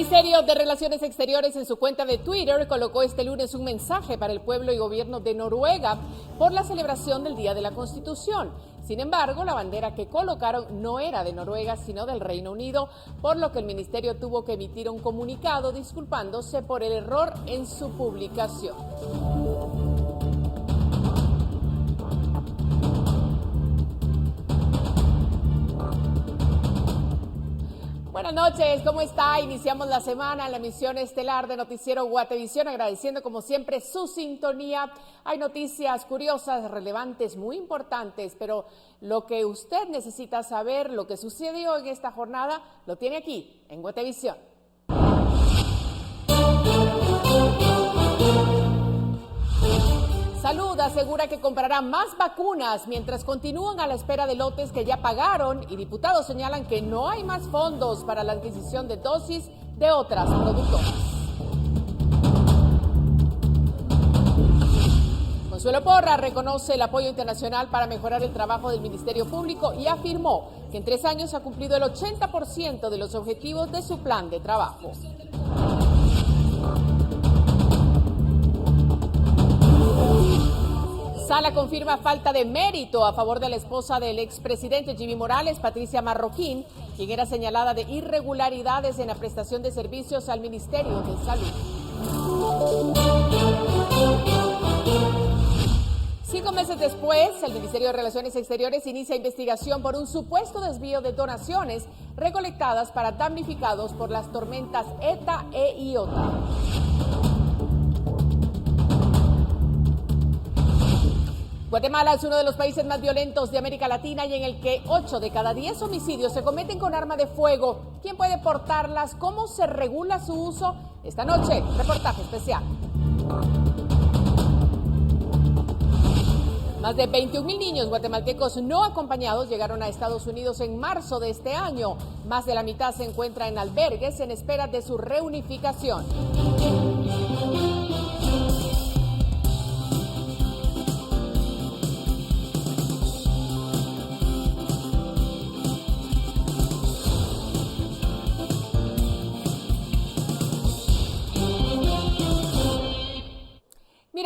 Ministerio de Relaciones Exteriores en su cuenta de Twitter colocó este lunes un mensaje para el pueblo y gobierno de Noruega por la celebración del Día de la Constitución. Sin embargo, la bandera que colocaron no era de Noruega, sino del Reino Unido, por lo que el ministerio tuvo que emitir un comunicado disculpándose por el error en su publicación. Buenas noches, ¿cómo está? Iniciamos la semana en la emisión estelar de Noticiero Guatevisión, agradeciendo como siempre su sintonía. Hay noticias curiosas, relevantes, muy importantes, pero lo que usted necesita saber, lo que sucedió en esta jornada, lo tiene aquí, en Guatevisión. Salud asegura que comprará más vacunas mientras continúan a la espera de lotes que ya pagaron y diputados señalan que no hay más fondos para la adquisición de dosis de otras productoras. Consuelo Porras reconoce el apoyo internacional para mejorar el trabajo del Ministerio Público y afirmó que en 3 años ha cumplido el 80% de los objetivos de su plan de trabajo. Sala confirma falta de mérito a favor de la esposa del expresidente Jimmy Morales, Patricia Marroquín, quien era señalada de irregularidades en la prestación de servicios al Ministerio de Salud. 5 meses después, el Ministerio de Relaciones Exteriores inicia investigación por un supuesto desvío de donaciones recolectadas para damnificados por las tormentas ETA e Iota. Guatemala es uno de los países más violentos de América Latina y en el que 8 de cada 10 homicidios se cometen con arma de fuego. ¿Quién puede portarlas? ¿Cómo se regula su uso? Esta noche, reportaje especial. Más de 21,000 niños guatemaltecos no acompañados llegaron a Estados Unidos en marzo de este año. Más de la mitad se encuentra en albergues en espera de su reunificación.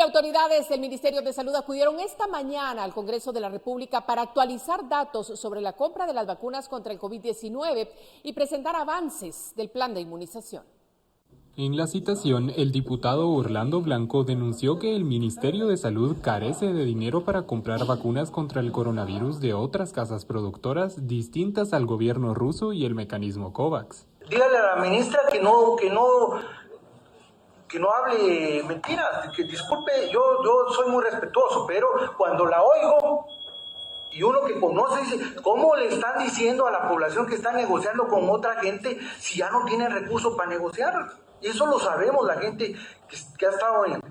Autoridades del Ministerio de Salud acudieron esta mañana al Congreso de la República para actualizar datos sobre la compra de las vacunas contra el COVID-19 y presentar avances del plan de inmunización. En la citación, el diputado Orlando Blanco denunció que el Ministerio de Salud carece de dinero para comprar vacunas contra el coronavirus de otras casas productoras distintas al gobierno ruso y el mecanismo COVAX. Dígale a la ministra que no hable mentiras, que disculpe, yo soy muy respetuoso, pero cuando la oigo y uno que conoce dice, ¿cómo le están diciendo a la población que está negociando con otra gente si ya no tiene recursos para negociar? Y eso lo sabemos la gente que ha estado en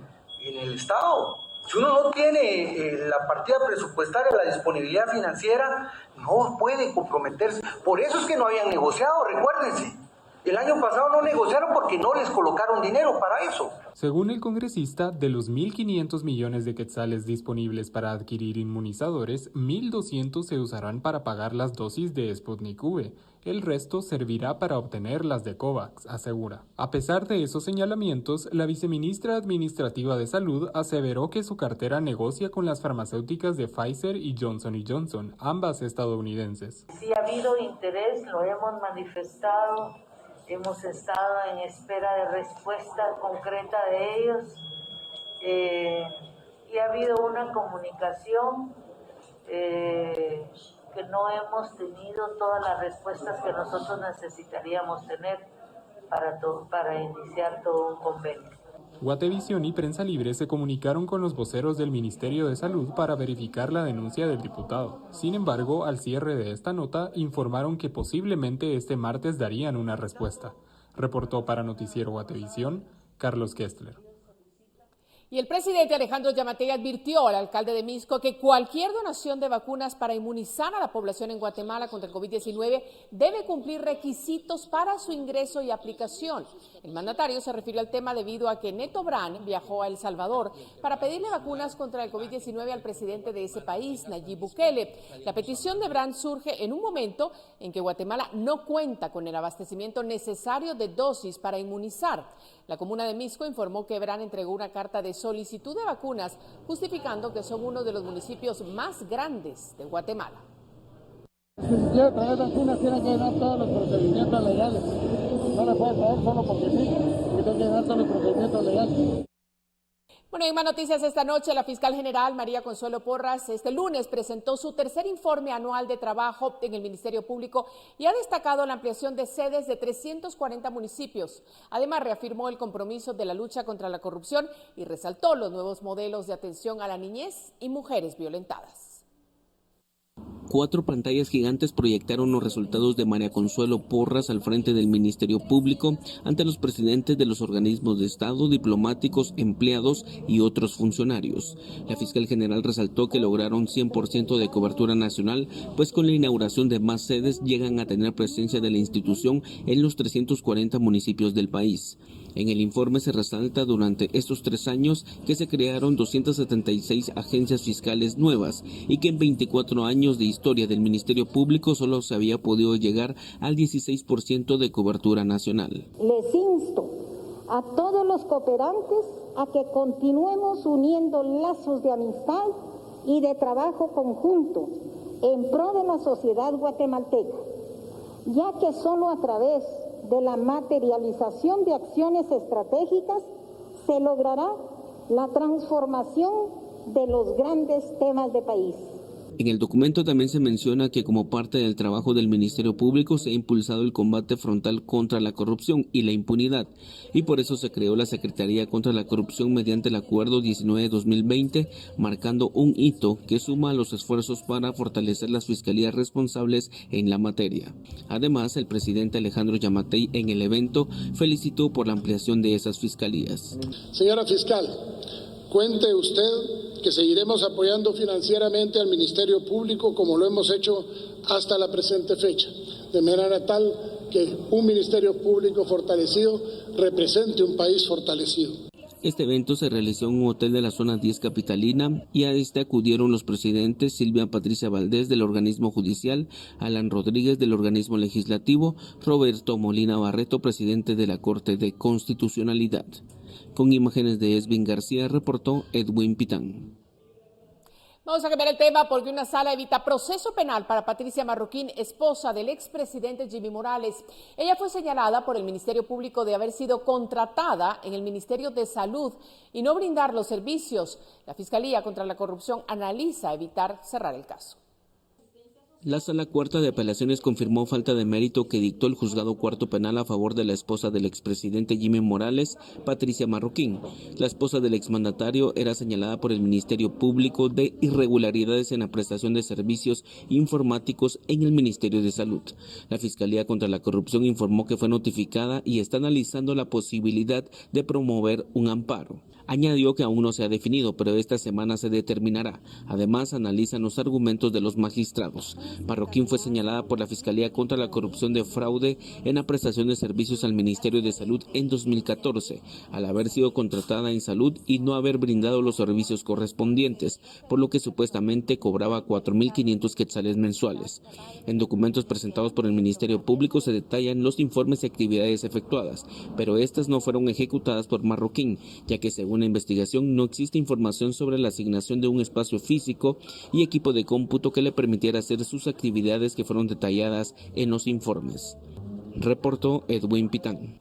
el Estado. Si uno no tiene la partida presupuestaria, la disponibilidad financiera, no puede comprometerse. Por eso es que no habían negociado, recuérdense. El año pasado no negociaron porque no les colocaron dinero para eso. Según el congresista, de los 1.500 millones de quetzales disponibles para adquirir inmunizadores, 1.200 se usarán para pagar las dosis de Sputnik V. El resto servirá para obtener las de COVAX, asegura. A pesar de esos señalamientos, la viceministra administrativa de Salud aseveró que su cartera negocia con las farmacéuticas de Pfizer y Johnson & Johnson, ambas estadounidenses. Si ha habido interés, lo hemos manifestado. Hemos estado en espera de respuesta concreta de ellos y ha habido una comunicación que no hemos tenido todas las respuestas que nosotros necesitaríamos tener para iniciar todo un convenio. Guatevisión y Prensa Libre se comunicaron con los voceros del Ministerio de Salud para verificar la denuncia del diputado. Sin embargo, al cierre de esta nota, informaron que posiblemente este martes darían una respuesta. Reportó para Noticiero Guatevisión, Carlos Kessler. Y el presidente Alejandro Yamatei advirtió al alcalde de Misco que cualquier donación de vacunas para inmunizar a la población en Guatemala contra el COVID-19 debe cumplir requisitos para su ingreso y aplicación. El mandatario se refirió al tema debido a que Neto Brand viajó a El Salvador para pedirle vacunas contra el COVID-19 al presidente de ese país, Nayib Bukele. La petición de Brand surge en un momento en que Guatemala no cuenta con el abastecimiento necesario de dosis para inmunizar. La comuna de Misco informó que Brand entregó una carta de solicitud de vacunas, justificando que son uno de los municipios más grandes de Guatemala. Si quiere traer vacunas, tiene que llenar todos los procedimientos legales. No le puede traer solo porque sí, tiene que llenar todos los procedimientos legales. Bueno, y en más noticias esta noche, la fiscal general María Consuelo Porras este lunes presentó su tercer informe anual de trabajo en el Ministerio Público y ha destacado la ampliación de sedes de 340 municipios. Además, reafirmó el compromiso de la lucha contra la corrupción y resaltó los nuevos modelos de atención a la niñez y mujeres violentadas. 4 pantallas gigantes proyectaron los resultados de María Consuelo Porras al frente del Ministerio Público ante los presidentes de los organismos de Estado, diplomáticos, empleados y otros funcionarios. La fiscal general resaltó que lograron 100% de cobertura nacional, pues con la inauguración de más sedes llegan a tener presencia de la institución en los 340 municipios del país. En el informe se resalta durante estos 3 años que se crearon 276 agencias fiscales nuevas y que en 24 años de historia del Ministerio Público solo se había podido llegar al 16% de cobertura nacional. Les insto a todos los cooperantes a que continuemos uniendo lazos de amistad y de trabajo conjunto en pro de la sociedad guatemalteca, ya que solo a través de la materialización de acciones estratégicas se logrará la transformación de los grandes temas de país. En el documento también se menciona que como parte del trabajo del Ministerio Público se ha impulsado el combate frontal contra la corrupción y la impunidad, y por eso se creó la Secretaría contra la Corrupción mediante el Acuerdo 19-2020, marcando un hito que suma a los esfuerzos para fortalecer las fiscalías responsables en la materia. Además, el presidente Alejandro Yamatei en el evento felicitó por la ampliación de esas fiscalías. Señora fiscal, cuente usted que seguiremos apoyando financieramente al Ministerio Público como lo hemos hecho hasta la presente fecha, de manera tal que un Ministerio Público fortalecido represente un país fortalecido. Este evento se realizó en un hotel de la zona 10 capitalina y a este acudieron los presidentes Silvia Patricia Valdés del organismo judicial, Alan Rodríguez del organismo legislativo, Roberto Molina Barreto, presidente de la Corte de Constitucionalidad. Con imágenes de Esvin García, reportó Edwin Pitán. Vamos a cambiar el tema porque una sala evita proceso penal para Patricia Marroquín, esposa del expresidente Jimmy Morales. Ella fue señalada por el Ministerio Público de haber sido contratada en el Ministerio de Salud y no brindar los servicios. La Fiscalía contra la Corrupción analiza evitar cerrar el caso. La Sala Cuarta de Apelaciones confirmó falta de mérito que dictó el Juzgado Cuarto Penal a favor de la esposa del expresidente Jimmy Morales, Patricia Marroquín. La esposa del exmandatario era señalada por el Ministerio Público de irregularidades en la prestación de servicios informáticos en el Ministerio de Salud. La Fiscalía contra la Corrupción informó que fue notificada y está analizando la posibilidad de promover un amparo. Añadió que aún no se ha definido, pero esta semana se determinará. Además, analizan los argumentos de los magistrados. Marroquín fue señalada por la Fiscalía contra la Corrupción de fraude en la prestación de servicios al Ministerio de Salud en 2014, al haber sido contratada en salud y no haber brindado los servicios correspondientes, por lo que supuestamente cobraba 4.500 quetzales mensuales. En documentos presentados por el Ministerio Público se detallan los informes y actividades efectuadas, pero estas no fueron ejecutadas por Marroquín, ya que según la investigación no existe información sobre la asignación de un espacio físico y equipo de cómputo que le permitiera hacer sus actividades que fueron detalladas en los informes. Reportó Edwin Pitán.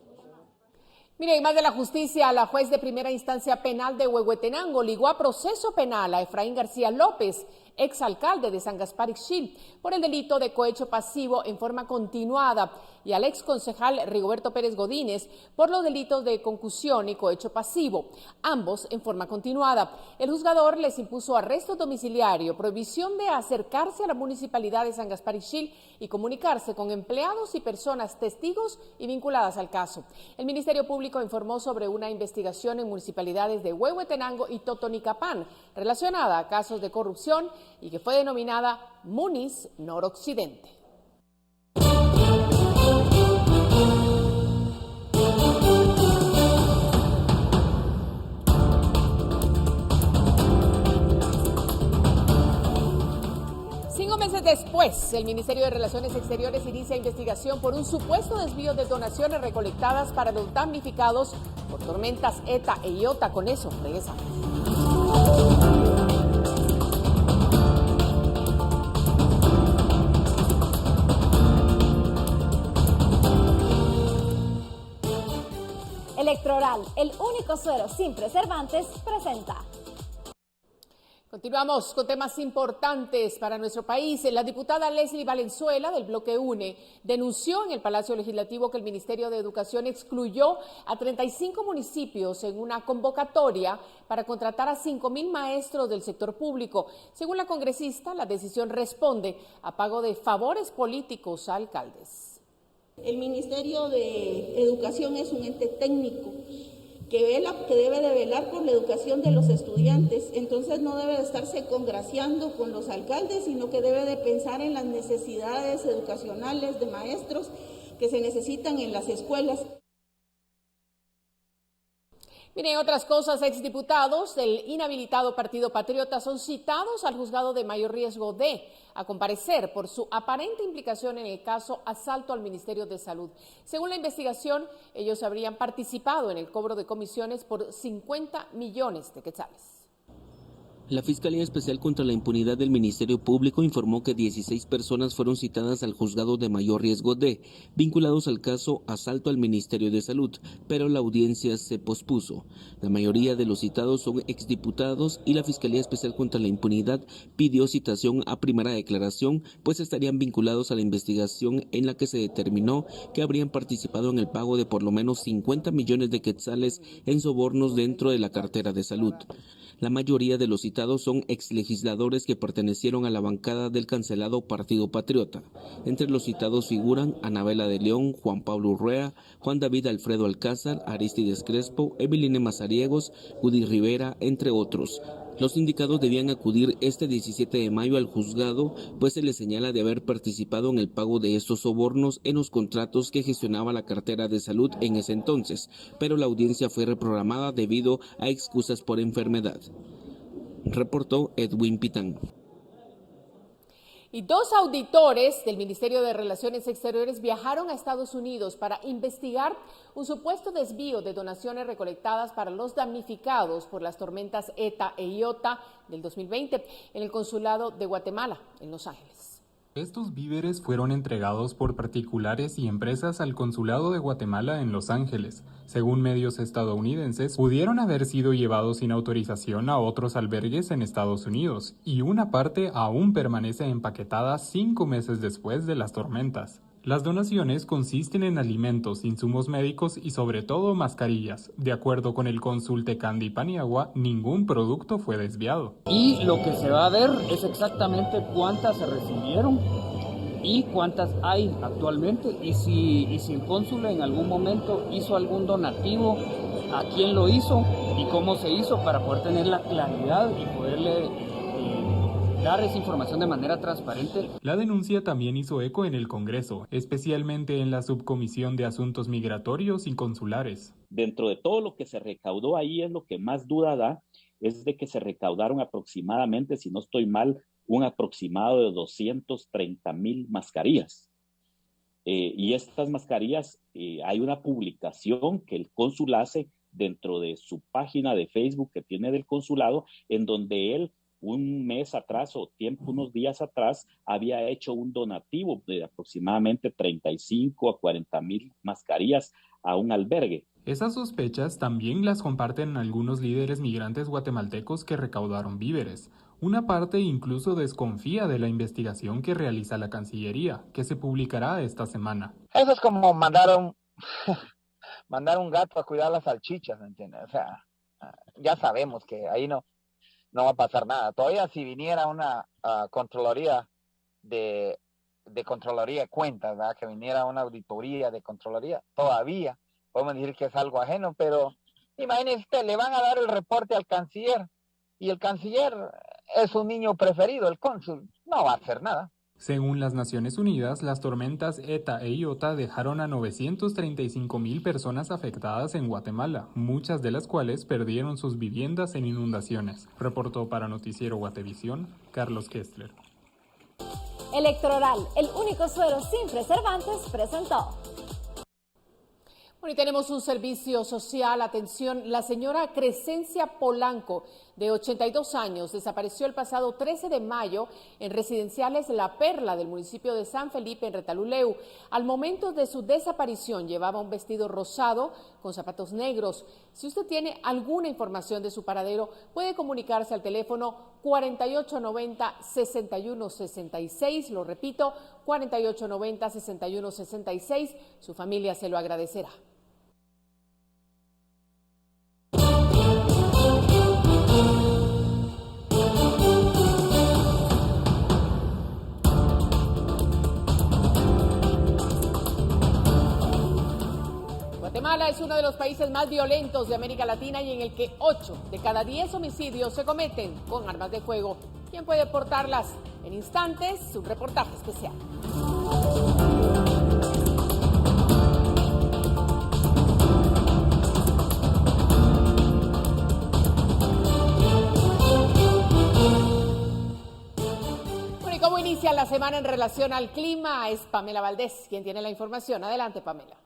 Mire, y más de la justicia, la juez de primera instancia penal de Huehuetenango ligó a proceso penal a Efraín García López, exalcalde de San Gaspar Ixchil, por el delito de cohecho pasivo en forma continuada, y al exconcejal Rigoberto Pérez Godínez por los delitos de concusión y cohecho pasivo, ambos en forma continuada. El juzgador les impuso arresto domiciliario, prohibición de acercarse a la municipalidad de San Gaspar Ixchil y comunicarse con empleados y personas testigos y vinculadas al caso. El Ministerio Público Público informó sobre una investigación en municipalidades de Huehuetenango y Totonicapán relacionada a casos de corrupción y que fue denominada Muniz Noroccidente. Después, el Ministerio de Relaciones Exteriores inicia investigación por un supuesto desvío de donaciones recolectadas para los damnificados por tormentas ETA e IOTA. Con eso, regresamos. Electroral, el único suero sin preservantes, presenta. Continuamos con temas importantes para nuestro país. La diputada Leslie Valenzuela, del Bloque UNE, denunció en el Palacio Legislativo que el Ministerio de Educación excluyó a 35 municipios en una convocatoria para contratar a 5,000 maestros del sector público. Según la congresista, la decisión responde a pago de favores políticos a alcaldes. El Ministerio de Educación es un ente técnico que debe de velar por la educación de los estudiantes, entonces no debe de estarse congraciando con los alcaldes, sino que debe de pensar en las necesidades educacionales de maestros que se necesitan en las escuelas. Miren, otras cosas, exdiputados del inhabilitado Partido Patriota son citados al juzgado de mayor riesgo D a comparecer por su aparente implicación en el caso asalto al Ministerio de Salud. Según la investigación, ellos habrían participado en el cobro de comisiones por 50 millones de quetzales. La Fiscalía Especial contra la Impunidad del Ministerio Público informó que 16 personas fueron citadas al juzgado de mayor riesgo D, vinculados al caso asalto al Ministerio de Salud, pero la audiencia se pospuso. La mayoría de los citados son exdiputados y la Fiscalía Especial contra la Impunidad pidió citación a primera declaración, pues estarían vinculados a la investigación en la que se determinó que habrían participado en el pago de por lo menos 50 millones de quetzales en sobornos dentro de la cartera de salud. La mayoría de los citados son exlegisladores que pertenecieron a la bancada del cancelado Partido Patriota. Entre los citados figuran Anabela de León, Juan Pablo Urrea, Juan David Alfredo Alcázar, Aristides Crespo, Eveline Mazariegos, Judy Rivera, entre otros. Los indicados debían acudir este 17 de mayo al juzgado, pues se les señala de haber participado en el pago de estos sobornos en los contratos que gestionaba la cartera de salud en ese entonces, pero la audiencia fue reprogramada debido a excusas por enfermedad. Reportó Edwin Pitán. Y 2 auditores del Ministerio de Relaciones Exteriores viajaron a Estados Unidos para investigar un supuesto desvío de donaciones recolectadas para los damnificados por las tormentas ETA e IOTA del 2020 en el Consulado de Guatemala, en Los Ángeles. Estos víveres fueron entregados por particulares y empresas al Consulado de Guatemala en Los Ángeles. Según medios estadounidenses, pudieron haber sido llevados sin autorización a otros albergues en Estados Unidos, y una parte aún permanece empaquetada 5 meses después de las tormentas. Las donaciones consisten en alimentos, insumos médicos y sobre todo mascarillas. De acuerdo con el cónsul Tecandi Paniagua, ningún producto fue desviado. Y lo que se va a ver es exactamente cuántas se recibieron y cuántas hay actualmente, y si el cónsul en algún momento hizo algún donativo, a quién lo hizo y cómo se hizo, para poder tener la claridad y poderle dar esa información de manera transparente. La denuncia también hizo eco en el Congreso, especialmente en la Subcomisión de Asuntos Migratorios y Consulares. Dentro de todo lo que se recaudó ahí, es lo que más duda da, es de que se recaudaron aproximadamente, si no estoy mal, un aproximado de 230,000 mascarillas. Y estas mascarillas, hay una publicación que el cónsul hace dentro de su página de Facebook que tiene del consulado, en donde él un mes atrás o unos días atrás había hecho un donativo de aproximadamente 35 a 40,000 mascarillas a un albergue. Esas sospechas también las comparten algunos líderes migrantes guatemaltecos que recaudaron víveres. Una parte incluso desconfía de la investigación que realiza la Cancillería, que se publicará esta semana. Eso es como mandar un gato a cuidar las salchichas, ¿me entiendes? O sea, ya sabemos que ahí no va a pasar nada. Todavía si viniera una Contraloría de Contraloría de Cuentas, ¿verdad? Que viniera una auditoría de Contraloría, todavía podemos decir que es algo ajeno, pero imagínense usted, le van a dar el reporte al canciller y el canciller es su niño preferido, el cónsul, no va a hacer nada. Según las Naciones Unidas, las tormentas ETA e IOTA dejaron a 935,000 personas afectadas en Guatemala, muchas de las cuales perdieron sus viviendas en inundaciones. Reportó para Noticiero Guatevisión, Carlos Kessler. Electroral, el único suero sin preservantes, presentó. Bueno, y tenemos un servicio social. Atención, la señora Crescencia Polanco, de 82 años, desapareció el pasado 13 de mayo en residenciales La Perla del municipio de San Felipe, en Retaluleu. Al momento de su desaparición llevaba un vestido rosado con zapatos negros. Si usted tiene alguna información de su paradero, puede comunicarse al teléfono 4890-6166. Lo repito, 4890-6166. Su familia se lo agradecerá. Guatemala es uno de los países más violentos de América Latina y en el que 8 de cada 10 homicidios se cometen con armas de fuego. ¿Quién puede portarlas? En instantes, un reportaje especial. Bueno, ¿y cómo inicia la semana en relación al clima? Es Pamela Valdés quien tiene la información. Adelante, Pamela.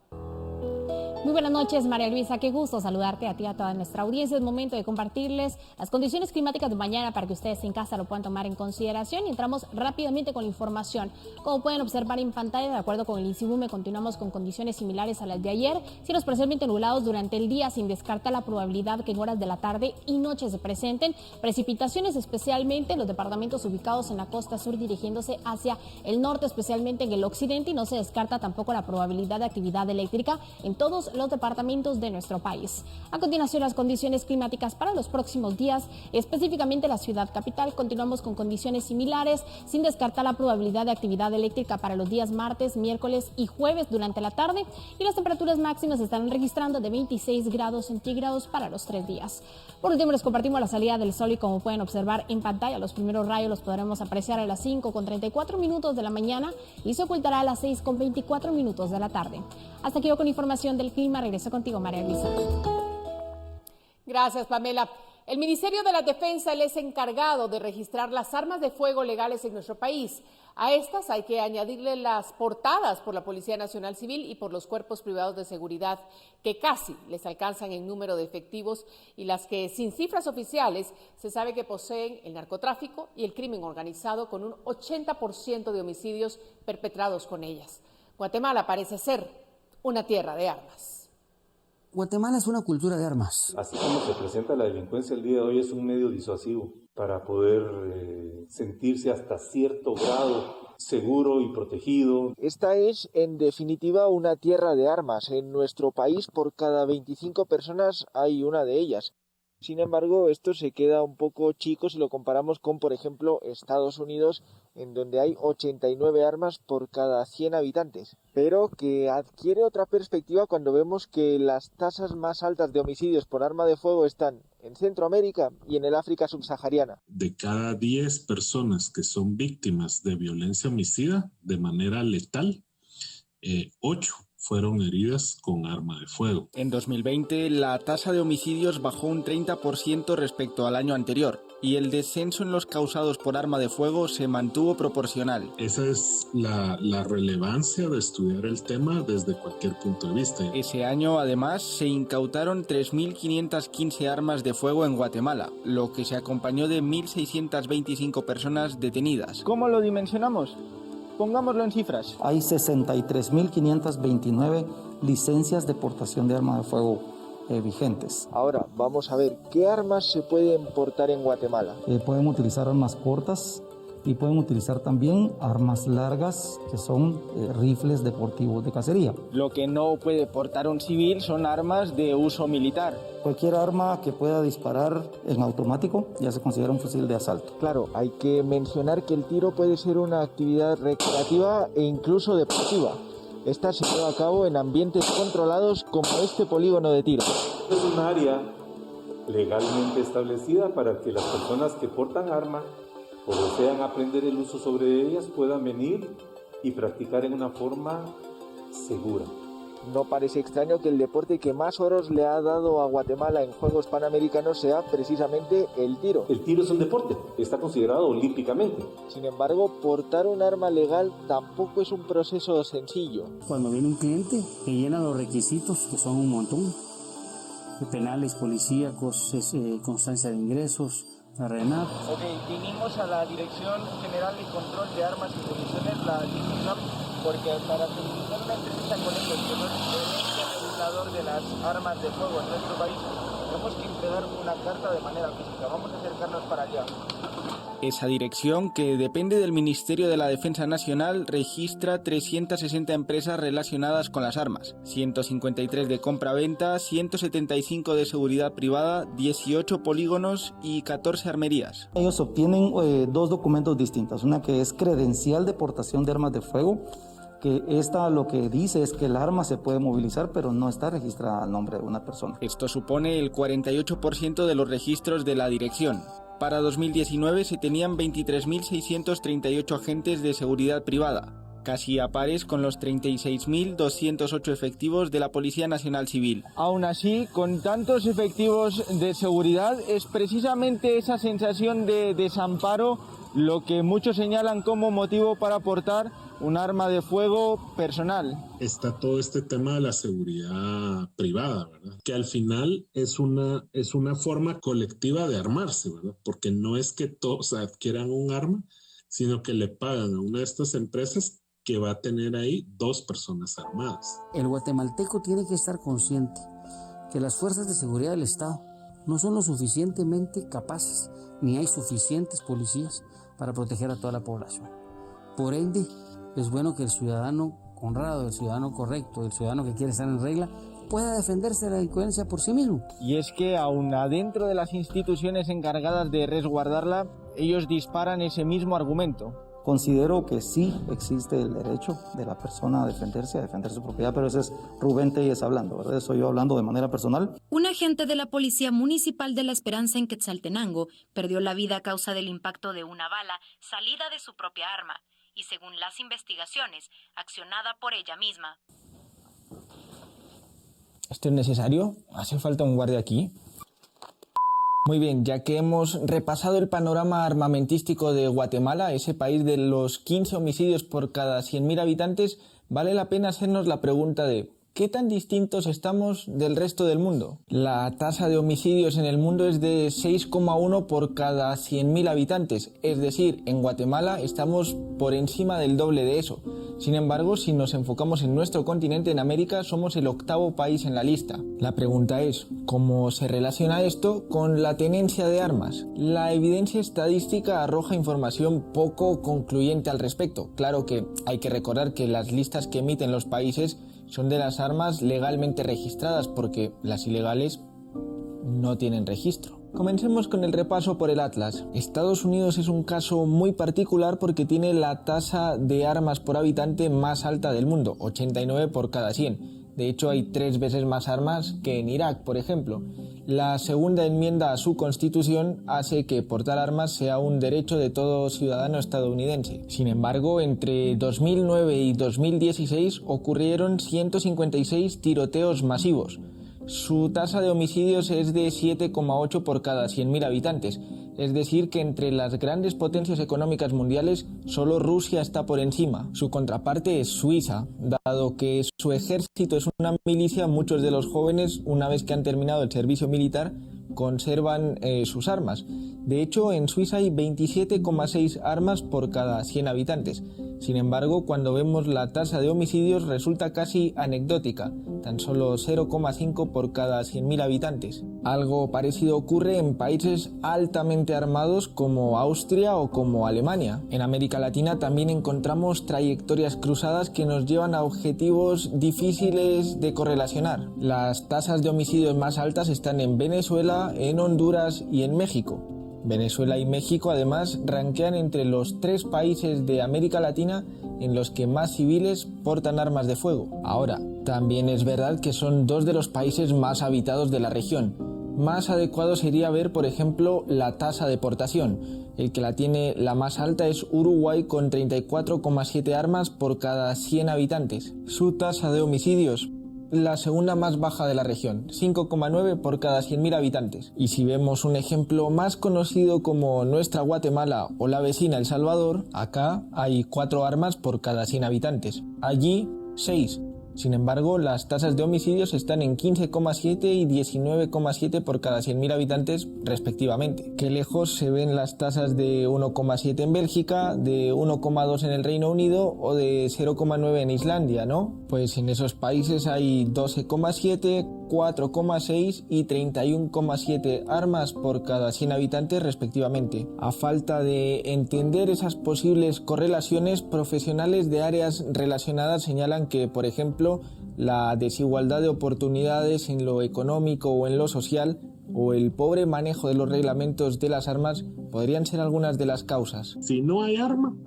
Muy buenas noches, María Luisa. Qué gusto saludarte a ti y a toda nuestra audiencia. Es momento de compartirles las condiciones climáticas de mañana para que ustedes en casa lo puedan tomar en consideración. Y entramos rápidamente con la información. Como pueden observar en pantalla, de acuerdo con el INSIBUME, continuamos con condiciones similares a las de ayer. Cielos parcialmente nublados durante el día, sin descartar la probabilidad que en horas de la tarde y noche se presenten precipitaciones, especialmente en los departamentos ubicados en la costa sur, dirigiéndose hacia el norte, especialmente en el occidente. Y no se descarta tampoco la probabilidad de actividad eléctrica en todos los departamentos de nuestro país. A continuación, las condiciones climáticas para los próximos días, específicamente la ciudad capital. Continuamos con condiciones similares, sin descartar la probabilidad de actividad eléctrica para los días martes, miércoles y jueves durante la tarde, y las temperaturas máximas se están registrando de 26 grados centígrados para los 3 días. Por último, les compartimos la salida del sol y como pueden observar en pantalla, los primeros rayos los podremos apreciar a las 5:34 de la mañana y se ocultará a las 6:24 de la tarde. Hasta aquí yo con información del clima. Regreso contigo, María Luisa. Gracias, Pamela. El Ministerio de la Defensa es encargado de registrar las armas de fuego legales en nuestro país. A estas hay que añadirle las portadas por la Policía Nacional Civil y por los cuerpos privados de seguridad, que casi les alcanzan en número de efectivos, y las que, sin cifras oficiales, se sabe que poseen el narcotráfico y el crimen organizado, con un 80% de homicidios perpetrados con ellas. Guatemala parece ser una tierra de armas. Guatemala es una cultura de armas. Así como se presenta la delincuencia el día de hoy, es un medio disuasivo para poder sentirse hasta cierto grado seguro y protegido. Esta es, en definitiva, una tierra de armas. En nuestro país, por cada 25 personas hay una de ellas. Sin embargo, esto se queda un poco chico si lo comparamos con, por ejemplo, Estados Unidos, en donde hay 89 armas por cada 100 habitantes, pero que adquiere otra perspectiva cuando vemos que las tasas más altas de homicidios por arma de fuego están en Centroamérica y en el África subsahariana. De cada 10 personas que son víctimas de violencia homicida de manera letal, 8 fueron heridas con arma de fuego. En 2020, la tasa de homicidios bajó un 30% respecto al año anterior, y el descenso en los causados por arma de fuego se mantuvo proporcional. Esa es la relevancia de estudiar el tema desde cualquier punto de vista. Ese año, además, se incautaron 3.515 armas de fuego en Guatemala, lo que se acompañó de 1.625 personas detenidas. ¿Cómo lo dimensionamos? Pongámoslo en cifras. Hay 63.529 licencias de portación de arma de fuego vigentes. Ahora, vamos a ver, ¿qué armas se pueden portar en Guatemala? Pueden utilizar armas cortas y pueden utilizar también armas largas, que son rifles deportivos de cacería. Lo que no puede portar un civil son armas de uso militar. Cualquier arma que pueda disparar en automático ya se considera un fusil de asalto. Claro, hay que mencionar que el tiro puede ser una actividad recreativa e incluso deportiva. Esta se lleva a cabo en ambientes controlados como este polígono de tiro. Es un área legalmente establecida para que las personas que portan armas o desean aprender el uso sobre ellas puedan venir y practicar en una forma segura. No parece extraño que el deporte que más oros le ha dado a Guatemala en Juegos Panamericanos sea precisamente el tiro. El tiro es un deporte, está considerado olímpicamente. Sin embargo, portar un arma legal tampoco es un proceso sencillo. Cuando viene un cliente que llena los requisitos, que son un montón, penales, policíacos, constancia de ingresos, la RENAP. Vinimos a la Dirección General de Control de Armas y Municiones, la DICINAP, porque para solicitar una entrevista con ellos, que no es el ente regulador de las armas de fuego en nuestro país, tenemos que entregar una carta de manera física. Vamos a acercarnos para allá. Esa dirección, que depende del Ministerio de la Defensa Nacional, registra 360 empresas relacionadas con las armas, 153 de compra-venta, 175 de seguridad privada, 18 polígonos y 14 armerías. Ellos obtienen dos documentos distintos, una que es credencial de portación de armas de fuego, que esta lo que dice es que el arma se puede movilizar, pero no está registrada al nombre de una persona. Esto supone el 48% de los registros de la dirección. Para 2019 se tenían 23.638 agentes de seguridad privada, casi a pares con los 36.208 efectivos de la Policía Nacional Civil. Aún así, con tantos efectivos de seguridad, es precisamente esa sensación de desamparo lo que muchos señalan como motivo para portar un arma de fuego personal. Está todo este tema de la seguridad privada, ¿verdad? Que al final es una forma colectiva de armarse, ¿verdad? Porque no es que todos adquieran un arma, sino que le pagan a una de estas empresas que va a tener ahí 2 personas armadas. El guatemalteco tiene que estar consciente que las fuerzas de seguridad del Estado no son lo suficientemente capaces, ni hay suficientes policías para proteger a toda la población. Por ende, es bueno que el ciudadano honrado, el ciudadano correcto, el ciudadano que quiere estar en regla, pueda defenderse de la delincuencia por sí mismo. Y es que aún adentro de las instituciones encargadas de resguardarla, ellos disparan ese mismo argumento. Considero que sí existe el derecho de la persona a defender su propiedad, pero ese es Rubén Telles hablando, ¿verdad? Soy yo hablando de manera personal. Un agente de la Policía Municipal de La Esperanza en Quetzaltenango perdió la vida a causa del impacto de una bala salida de su propia arma y, según las investigaciones, accionada por ella misma. ¿Esto es necesario? ¿Hace falta un guardia aquí? Muy bien, ya que hemos repasado el panorama armamentístico de Guatemala, ese país de los 15 homicidios por cada 100.000 habitantes, vale la pena hacernos la pregunta de ¿qué tan distintos estamos del resto del mundo? La tasa de homicidios en el mundo es de 6,1 por cada 100.000 habitantes, es decir, en Guatemala estamos por encima del doble de eso. Sin embargo, si nos enfocamos en nuestro continente, en América, somos el 8º país en la lista. La pregunta es, ¿cómo se relaciona esto con la tenencia de armas? La evidencia estadística arroja información poco concluyente al respecto. Claro que hay que recordar que las listas que emiten los países son de las armas legalmente registradas, porque las ilegales no tienen registro. Comencemos con el repaso por el Atlas. Estados Unidos es un caso muy particular porque tiene la tasa de armas por habitante más alta del mundo, 89 por cada 100. De hecho, hay 3 veces más armas que en Irak, por ejemplo. La segunda enmienda a su constitución hace que portar armas sea un derecho de todo ciudadano estadounidense. Sin embargo, entre 2009 y 2016 ocurrieron 156 tiroteos masivos. Su tasa de homicidios es de 7,8 por cada 100.000 habitantes, es decir que entre las grandes potencias económicas mundiales solo Rusia está por encima. Su contraparte es Suiza, dado que su ejército es una milicia. Muchos de los jóvenes, una vez que han terminado el servicio militar, conservan sus armas. De hecho, en Suiza hay 27,6 armas por cada 100 habitantes. Sin embargo, cuando vemos la tasa de homicidios resulta casi anecdótica, tan solo 0,5 por cada 100.000 habitantes. Algo parecido ocurre en países altamente armados como Austria o como Alemania. En América Latina también encontramos trayectorias cruzadas que nos llevan a objetivos difíciles de correlacionar. Las tasas de homicidios más altas están en Venezuela, en Honduras y en México. Venezuela y México además rankean entre los 3 países de América Latina en los que más civiles portan armas de fuego. Ahora, también es verdad que son dos de los países más habitados de la región. Más adecuado sería ver, por ejemplo, la tasa de portación. El que la tiene la más alta es Uruguay, con 34,7 armas por cada 100 habitantes. Su tasa de homicidios, la segunda más baja de la región, 5,9 por cada 100.000 habitantes. Y si vemos un ejemplo más conocido como nuestra Guatemala o la vecina El Salvador, acá hay 4 armas por cada 100 habitantes. Allí, 6. Sin embargo, las tasas de homicidios están en 15,7 y 19,7 por cada 100.000 habitantes respectivamente. Qué lejos se ven las tasas de 1,7 en Bélgica, de 1,2 en el Reino Unido o de 0,9 en Islandia, ¿no? Pues en esos países hay 12,7, 4,6 y 31,7 armas por cada 100 habitantes respectivamente. A falta de entender esas posibles correlaciones, profesionales de áreas relacionadas señalan que, por ejemplo, la desigualdad de oportunidades en lo económico o en lo social, o el pobre manejo de los reglamentos de las armas podrían ser algunas de las causas. Si no hay arma,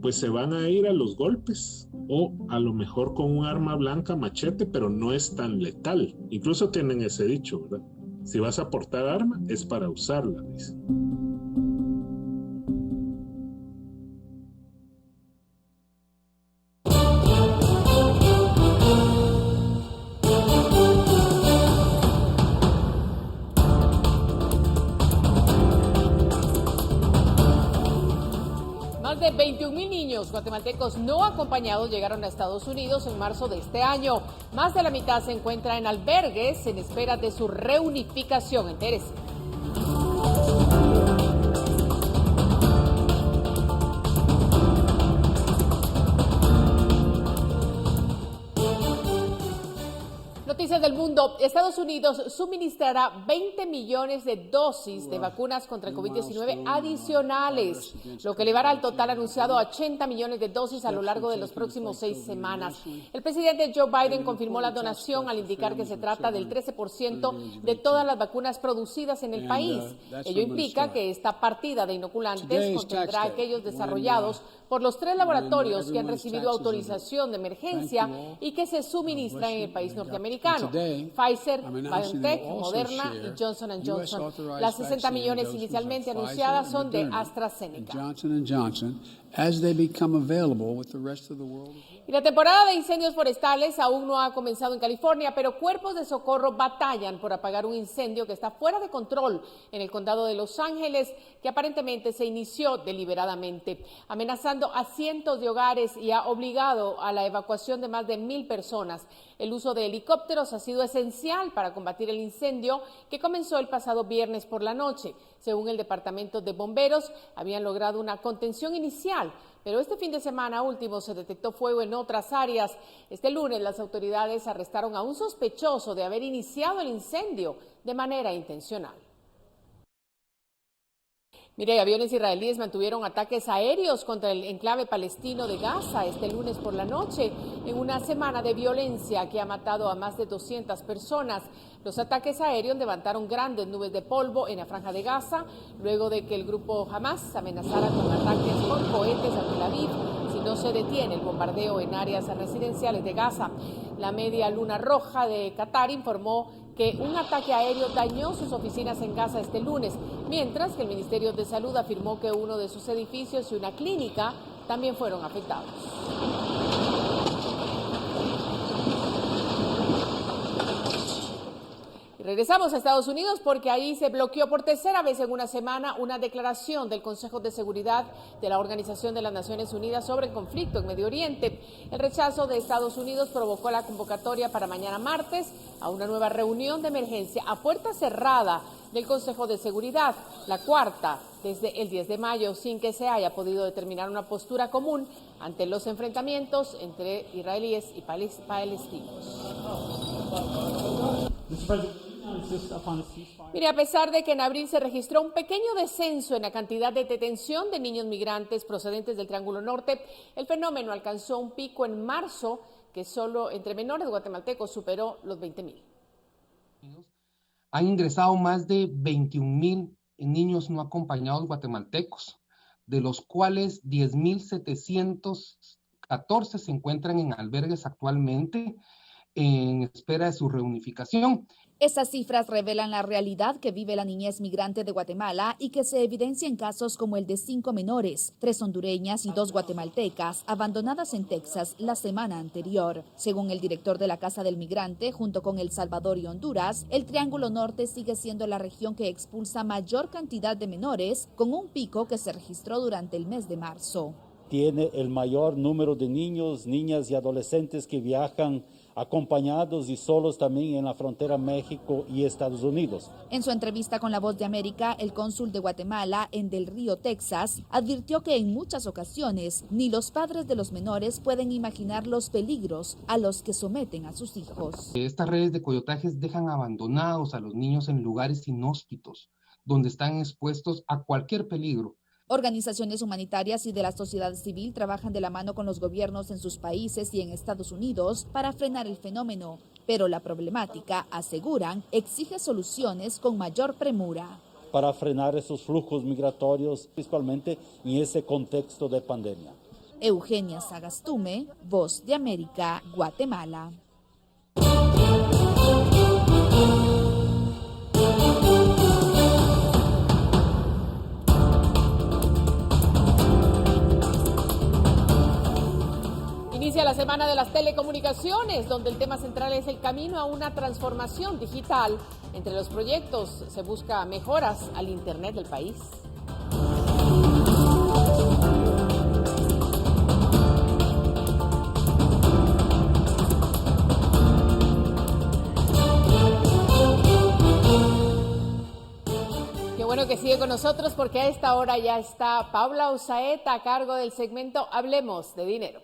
pues se van a ir a los golpes, o a lo mejor con un arma blanca, machete, pero no es tan letal. Incluso tienen ese dicho, ¿verdad? Si vas a portar arma, es para usarla, dice. Más de 21,000 niños guatemaltecos no acompañados llegaron a Estados Unidos en marzo de este año. Más de la mitad se encuentra en albergues en espera de su reunificación. Entérese. Noticias del mundo. Estados Unidos suministrará 20 millones de dosis de vacunas contra el COVID-19 adicionales, lo que elevará el total anunciado a 80 millones de dosis a lo largo de los próximos 6 semanas. El presidente Joe Biden confirmó la donación al indicar que se trata del 13% de todas las vacunas producidas en el país. Ello implica que esta partida de inoculantes contendrá aquellos desarrollados por los 3 laboratorios que han recibido autorización de emergencia y que se suministran en el país norteamericano: Pfizer, BioNTech, Moderna y Johnson & Johnson. Las 60 millones inicialmente anunciadas son de AstraZeneca. Y la temporada de incendios forestales aún no ha comenzado en California, pero cuerpos de socorro batallan por apagar un incendio que está fuera de control en el condado de Los Ángeles, que aparentemente se inició deliberadamente, amenazando a cientos de hogares y ha obligado a la evacuación de más de 1,000 personas. El uso de helicópteros ha sido esencial para combatir el incendio que comenzó el pasado viernes por la noche. Según el Departamento de Bomberos, habían logrado una contención inicial, pero este fin de semana último se detectó fuego en otras áreas. Este lunes las autoridades arrestaron a un sospechoso de haber iniciado el incendio de manera intencional. Mire, aviones israelíes mantuvieron ataques aéreos contra el enclave palestino de Gaza este lunes por la noche, en una semana de violencia que ha matado a más de 200 personas. Los ataques aéreos levantaron grandes nubes de polvo en la franja de Gaza, luego de que el grupo Hamas amenazara con ataques con cohetes a Tel Aviv si no se detiene el bombardeo en áreas residenciales de Gaza. La Media Luna Roja de Qatar informó que un ataque aéreo dañó sus oficinas en Gaza este lunes, mientras que el Ministerio de Salud afirmó que uno de sus edificios y una clínica también fueron afectados. Y regresamos a Estados Unidos porque ahí se bloqueó por tercera vez en una semana una declaración del Consejo de Seguridad de la Organización de las Naciones Unidas sobre el conflicto en Medio Oriente. El rechazo de Estados Unidos provocó la convocatoria para mañana martes a una nueva reunión de emergencia a puerta cerrada del Consejo de Seguridad, la cuarta desde el 10 de mayo, sin que se haya podido determinar una postura común ante los enfrentamientos entre israelíes y palestinos. Mire, a pesar de que en abril se registró un pequeño descenso en la cantidad de detención de niños migrantes procedentes del Triángulo Norte, el fenómeno alcanzó un pico en marzo que solo entre menores guatemaltecos superó los 20,000. Han ingresado más de 21,000 niños no acompañados guatemaltecos, de los cuales 10,700 14 se encuentran en albergues actualmente en espera de su reunificación. Esas cifras revelan la realidad que vive la niñez migrante de Guatemala y que se evidencia en casos como el de 5 menores, 3 hondureñas y 2 guatemaltecas, abandonadas en Texas la semana anterior. Según el director de la Casa del Migrante, junto con El Salvador y Honduras, el Triángulo Norte sigue siendo la región que expulsa mayor cantidad de menores, con un pico que se registró durante el mes de marzo. Tiene el mayor número de niños, niñas y adolescentes que viajan acompañados y solos también en la frontera México y Estados Unidos. En su entrevista con La Voz de América, el cónsul de Guatemala en Del Río, Texas, advirtió que en muchas ocasiones ni los padres de los menores pueden imaginar los peligros a los que someten a sus hijos. Estas redes de coyotajes dejan abandonados a los niños en lugares inhóspitos, donde están expuestos a cualquier peligro. Organizaciones humanitarias y de la sociedad civil trabajan de la mano con los gobiernos en sus países y en Estados Unidos para frenar el fenómeno, pero la problemática, aseguran, exige soluciones con mayor premura. Para frenar esos flujos migratorios, principalmente en ese contexto de pandemia. Eugenia Sagastume, Voz de América, Guatemala. Inicia la Semana de las Telecomunicaciones, donde el tema central es el camino a una transformación digital. Entre los proyectos se busca mejoras al Internet del país. Qué bueno que sigue con nosotros, porque a esta hora ya está Paula Usaeta a cargo del segmento Hablemos de Dinero.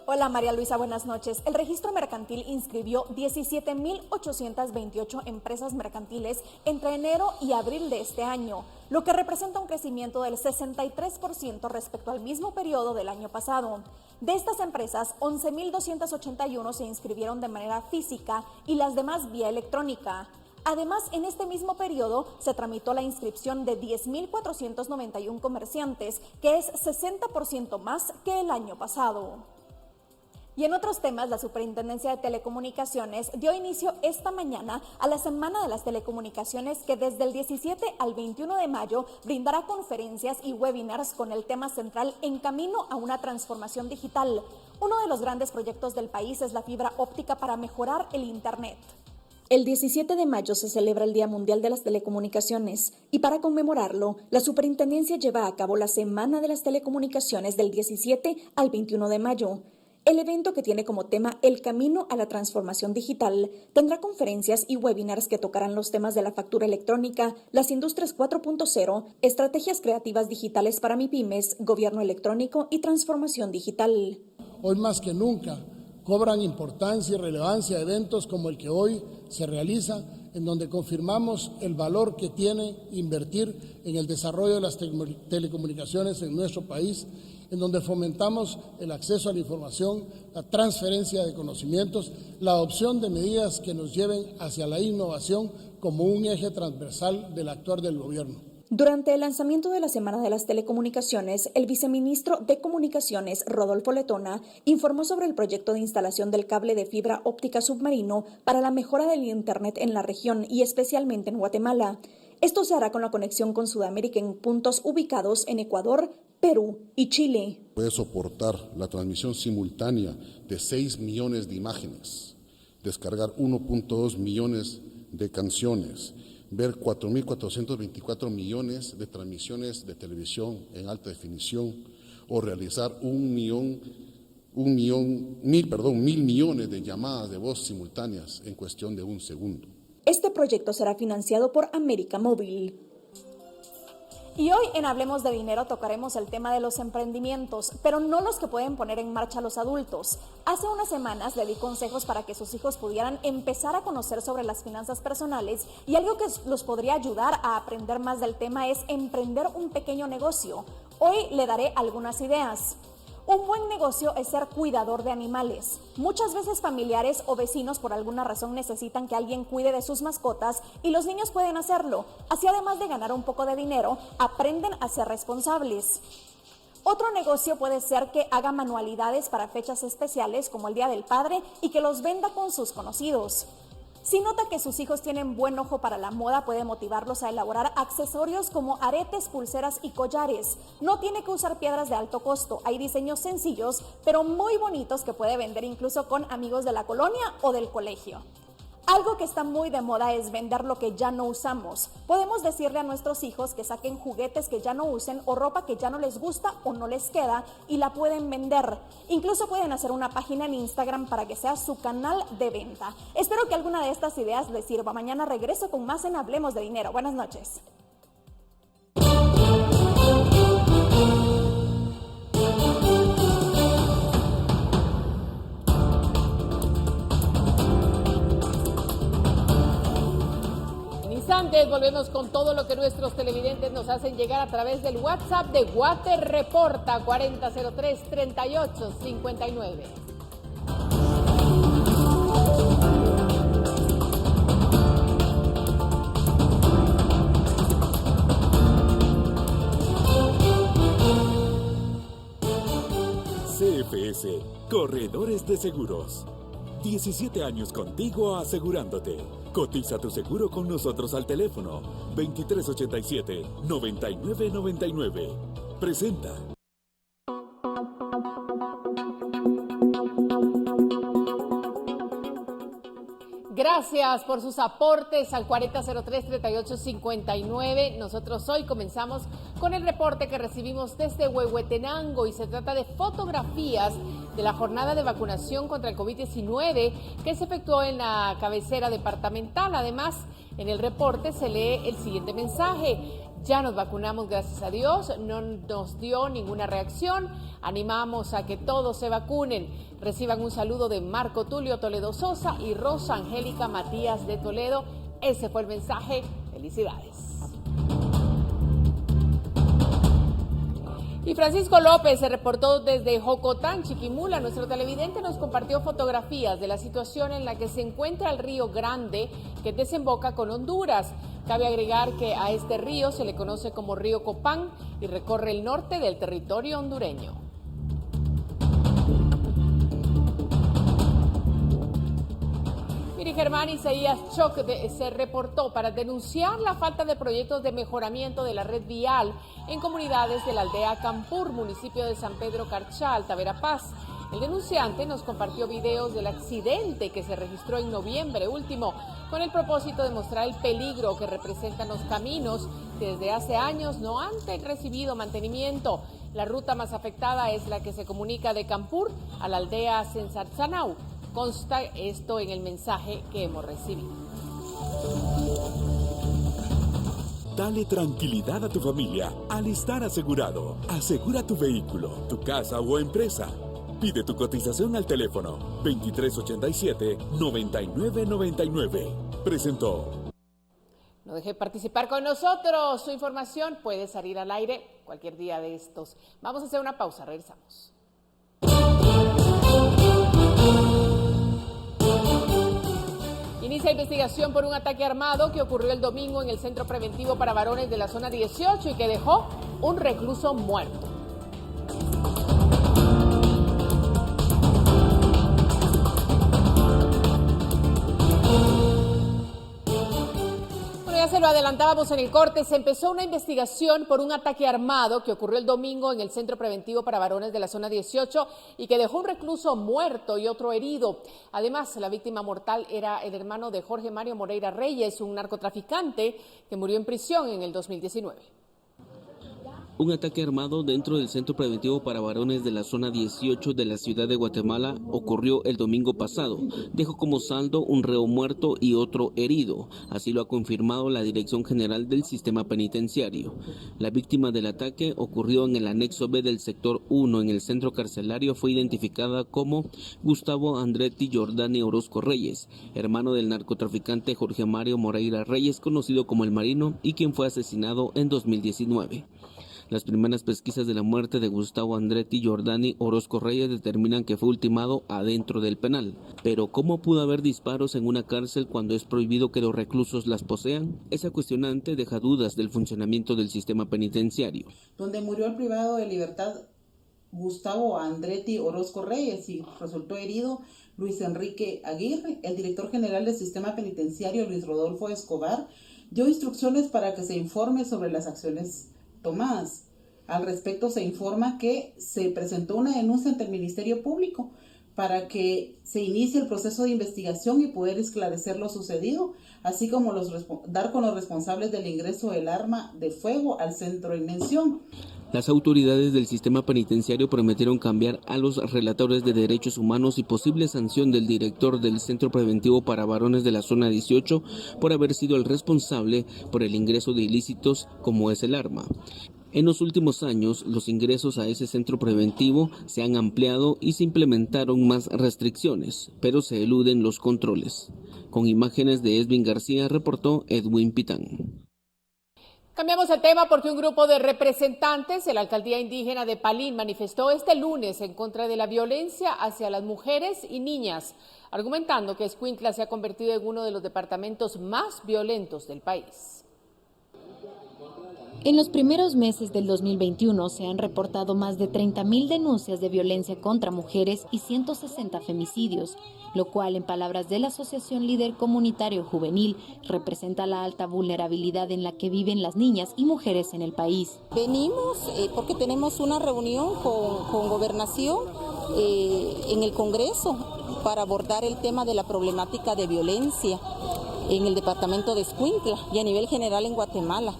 Hola María Luisa, buenas noches. El registro mercantil inscribió 17.828 empresas mercantiles entre enero y abril de este año, lo que representa un crecimiento del 63% respecto al mismo periodo del año pasado. De estas empresas, 11.281 se inscribieron de manera física y las demás vía electrónica. Además, en este mismo periodo se tramitó la inscripción de 10.491 comerciantes, que es 60% más que el año pasado. Y en otros temas, la Superintendencia de Telecomunicaciones dio inicio esta mañana a la Semana de las Telecomunicaciones, que desde el 17 al 21 de mayo brindará conferencias y webinars con el tema central En Camino a una Transformación Digital. Uno de los grandes proyectos del país es la fibra óptica para mejorar el Internet. El 17 de mayo se celebra el Día Mundial de las Telecomunicaciones y para conmemorarlo, la Superintendencia lleva a cabo la Semana de las Telecomunicaciones del 17 al 21 de mayo. El evento, que tiene como tema El Camino a la Transformación Digital, tendrá conferencias y webinars que tocarán los temas de la factura electrónica, las industrias 4.0, estrategias creativas digitales para MIPYMES, gobierno electrónico y transformación digital. Hoy más que nunca cobran importancia y relevancia eventos como el que hoy se realiza, en donde confirmamos el valor que tiene invertir en el desarrollo de las telecomunicaciones en nuestro país, en donde fomentamos el acceso a la información, la transferencia de conocimientos, la adopción de medidas que nos lleven hacia la innovación como un eje transversal del actuar del gobierno. Durante el lanzamiento de la Semana de las Telecomunicaciones, el viceministro de Comunicaciones, Rodolfo Letona, informó sobre el proyecto de instalación del cable de fibra óptica submarino para la mejora del Internet en la región y especialmente en Guatemala. Esto se hará con la conexión con Sudamérica en puntos ubicados en Ecuador, Perú y Chile. Puede soportar la transmisión simultánea de 6 millones de imágenes, descargar 1.2 millones de canciones, ver 4.424 millones de transmisiones de televisión en alta definición o realizar mil millones de llamadas de voz simultáneas en cuestión de un segundo. Este proyecto será financiado por América Móvil. Y hoy en Hablemos de Dinero tocaremos el tema de los emprendimientos, pero no los que pueden poner en marcha los adultos. Hace unas semanas le di consejos para que sus hijos pudieran empezar a conocer sobre las finanzas personales, y algo que los podría ayudar a aprender más del tema es emprender un pequeño negocio. Hoy le daré algunas ideas. Un buen negocio es ser cuidador de animales. Muchas veces familiares o vecinos por alguna razón necesitan que alguien cuide de sus mascotas y los niños pueden hacerlo. Así, además de ganar un poco de dinero, aprenden a ser responsables. Otro negocio puede ser que haga manualidades para fechas especiales como el Día del Padre y que los venda con sus conocidos. Si nota que sus hijos tienen buen ojo para la moda, puede motivarlos a elaborar accesorios como aretes, pulseras y collares. No tiene que usar piedras de alto costo. Hay diseños sencillos, pero muy bonitos que puede vender incluso con amigos de la colonia o del colegio. Algo que está muy de moda es vender lo que ya no usamos. Podemos decirle a nuestros hijos que saquen juguetes que ya no usen o ropa que ya no les gusta o no les queda y la pueden vender. Incluso pueden hacer una página en Instagram para que sea su canal de venta. Espero que alguna de estas ideas les sirva. Mañana regreso con más en Hablemos de Dinero. Buenas noches. Antes volvemos con todo lo que nuestros televidentes nos hacen llegar a través del WhatsApp de Guate Reporta 4003-3859. CFS, Corredores de Seguros. 17 años contigo asegurándote. Cotiza tu seguro con nosotros al teléfono 2387-9999. Presenta. Gracias por sus aportes al 4003-3859. Nosotros hoy comenzamos con el reporte que recibimos desde Huehuetenango y se trata de fotografías de la jornada de vacunación contra el COVID-19 que se efectuó en la cabecera departamental. Además, en el reporte se lee el siguiente mensaje: ya nos vacunamos, gracias a Dios, no nos dio ninguna reacción, animamos a que todos se vacunen. Reciban un saludo de Marco Tulio Toledo Sosa y Rosa Angélica Matías de Toledo. Ese fue el mensaje. Felicidades. Y Francisco López se reportó desde Jocotán, Chiquimula. Nuestro televidente nos compartió fotografías de la situación en la que se encuentra el río Grande que desemboca con Honduras. Cabe agregar que a este río se le conoce como Río Copán y recorre el norte del territorio hondureño. Miri Germán Isaías Choc se reportó para denunciar la falta de proyectos de mejoramiento de la red vial en comunidades de la aldea Campur, municipio de San Pedro Carchal, Tavera Paz. El denunciante nos compartió videos del accidente que se registró en noviembre último, con el propósito de mostrar el peligro que representan los caminos que desde hace años no han recibido mantenimiento. La ruta más afectada es la que se comunica de Campur a la aldea Sensarzanau. Consta esto en el mensaje que hemos recibido. Dale tranquilidad a tu familia al estar asegurado. Asegura tu vehículo, tu casa o empresa. Pide tu cotización al teléfono 2387-9999. Presentó. No deje de participar con nosotros. Su información puede salir al aire cualquier día de estos. Vamos a hacer una pausa, regresamos. Inicia investigación por un ataque armado que ocurrió el domingo en el Centro Preventivo para Varones de la Zona 18 y que dejó un recluso muerto. Ya se lo adelantábamos en el corte, se empezó una investigación por un ataque armado que ocurrió el domingo en el Centro Preventivo para Varones de la Zona 18 y que dejó un recluso muerto y otro herido. Además, la víctima mortal era el hermano de Jorge Mario Moreira Reyes, un narcotraficante que murió en prisión en el 2019. Un ataque armado dentro del Centro Preventivo para Varones de la Zona 18 de la ciudad de Guatemala ocurrió el domingo pasado. Dejó como saldo un reo muerto y otro herido. Así lo ha confirmado la Dirección General del Sistema Penitenciario. La víctima del ataque ocurrió en el anexo B del sector 1 en el centro carcelario. Fue identificada como Gustavo Andretti Jordani Orozco Reyes, hermano del narcotraficante Jorge Mario Moreira Reyes, conocido como El Marino, y quien fue asesinado en 2019. Las primeras pesquisas de la muerte de Gustavo Andretti Giordani Orozco Reyes determinan que fue ultimado adentro del penal. Pero ¿cómo pudo haber disparos en una cárcel cuando es prohibido que los reclusos las posean? Esa cuestionante deja dudas del funcionamiento del sistema penitenciario. Donde murió el privado de libertad Gustavo Andretti Orozco Reyes y resultó herido Luis Enrique Aguirre, el director general del sistema penitenciario Luis Rodolfo Escobar dio instrucciones para que se informe sobre las acciones tomadas. Al respecto se informa que se presentó una denuncia ante el Ministerio Público para que se inicie el proceso de investigación y poder esclarecer lo sucedido, así como dar con los responsables del ingreso del arma de fuego al centro en mención. Las autoridades del sistema penitenciario prometieron cambiar a los relatores de derechos humanos y posible sanción del director del Centro Preventivo para Varones de la Zona 18 por haber sido el responsable por el ingreso de ilícitos como es el arma. En los últimos años, los ingresos a ese centro preventivo se han ampliado y se implementaron más restricciones, pero se eluden los controles. Con imágenes de Edwin García, reportó Edwin Pitán. Cambiamos el tema porque un grupo de representantes de la alcaldía indígena de Palín manifestó este lunes en contra de la violencia hacia las mujeres y niñas, argumentando que Escuintla se ha convertido en uno de los departamentos más violentos del país. En los primeros meses del 2021 se han reportado más de 30.000 denuncias de violencia contra mujeres y 160 femicidios, lo cual, en palabras de la Asociación Líder Comunitario Juvenil, representa la alta vulnerabilidad en la que viven las niñas y mujeres en el país. Venimos porque tenemos una reunión con Gobernación en el Congreso para abordar el tema de la problemática de violencia en el departamento de Escuintla y a nivel general en Guatemala.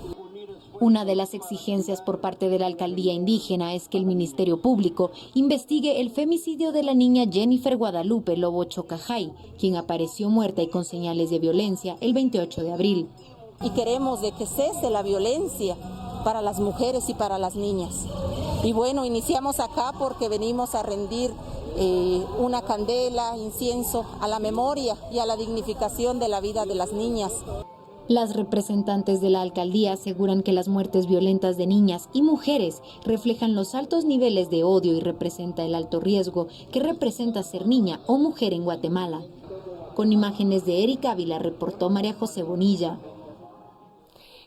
Una de las exigencias por parte de la alcaldía indígena es que el Ministerio Público investigue el femicidio de la niña Jennifer Guadalupe Lobo Chocajay, quien apareció muerta y con señales de violencia el 28 de abril. Y queremos de que cese la violencia para las mujeres y para las niñas. Y bueno, iniciamos acá porque venimos a rendir una candela, incienso a la memoria y a la dignificación de la vida de las niñas. Las representantes de la alcaldía aseguran que las muertes violentas de niñas y mujeres reflejan los altos niveles de odio y representa el alto riesgo que representa ser niña o mujer en Guatemala. Con imágenes de Erika Ávila, reportó María José Bonilla.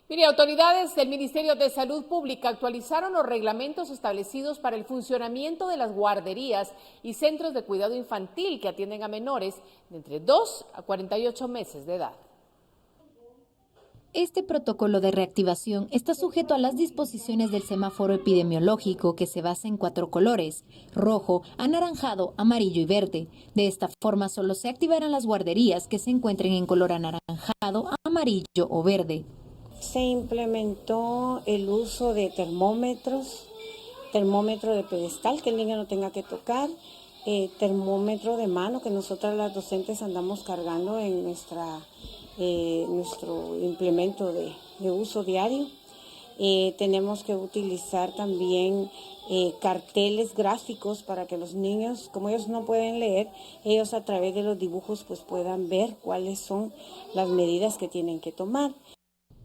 Mire, autoridades del Ministerio de Salud Pública actualizaron los reglamentos establecidos para el funcionamiento de las guarderías y centros de cuidado infantil que atienden a menores de entre 2 a 48 meses de edad. Este protocolo de reactivación está sujeto a las disposiciones del semáforo epidemiológico que se basa en 4 colores: rojo, anaranjado, amarillo y verde. De esta forma solo se activarán las guarderías que se encuentren en color anaranjado, amarillo o verde. Se implementó el uso de termómetros, termómetro de pedestal que el niño no tenga que tocar, termómetro de mano que nosotras las docentes andamos cargando en nuestro implemento de uso diario. Tenemos que utilizar también carteles gráficos para que los niños, como ellos no pueden leer, ellos a través de los dibujos pues puedan ver cuáles son las medidas que tienen que tomar.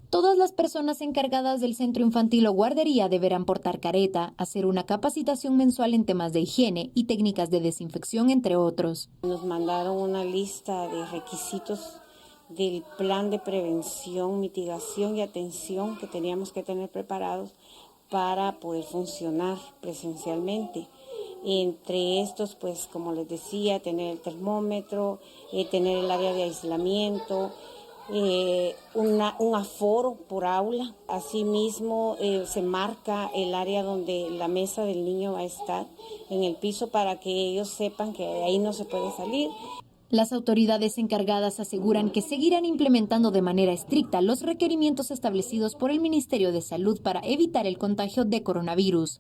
Todas las personas encargadas del centro infantil o guardería deberán portar careta, hacer una capacitación mensual en temas de higiene y técnicas de desinfección, entre otros. Nos mandaron una lista de requisitos del plan de prevención, mitigación y atención que teníamos que tener preparados para poder funcionar presencialmente. Entre estos, pues como les decía, tener el termómetro, tener el área de aislamiento, un aforo por aula. Asimismo, se marca el área donde la mesa del niño va a estar en el piso para que ellos sepan que de ahí no se puede salir. Las autoridades encargadas aseguran que seguirán implementando de manera estricta los requerimientos establecidos por el Ministerio de Salud para evitar el contagio de coronavirus.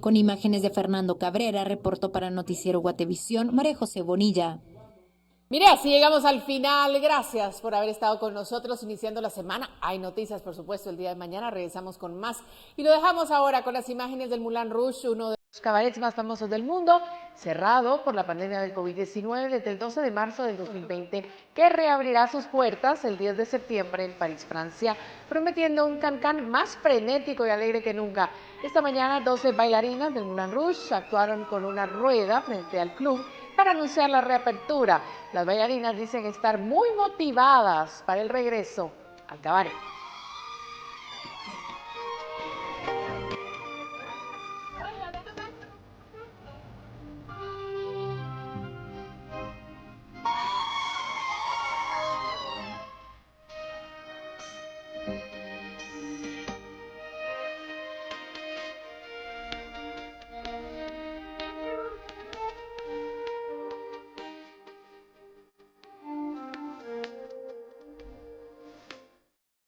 Con imágenes de Fernando Cabrera, reportó para Noticiero Guatevisión, María José Bonilla. Mire, así llegamos al final. Gracias por haber estado con nosotros iniciando la semana. Hay noticias, por supuesto, el día de mañana. Regresamos con más y lo dejamos ahora con las imágenes del Moulin Rouge, uno de Los cabarets más famosos del mundo, cerrado por la pandemia del COVID-19 desde el 12 de marzo del 2020, que reabrirá sus puertas el 10 de septiembre en París, Francia, prometiendo un cancán más frenético y alegre que nunca. Esta mañana, 12 bailarinas del Moulin Rouge actuaron con una rueda frente al club para anunciar la reapertura. Las bailarinas dicen estar muy motivadas para el regreso al cabaret.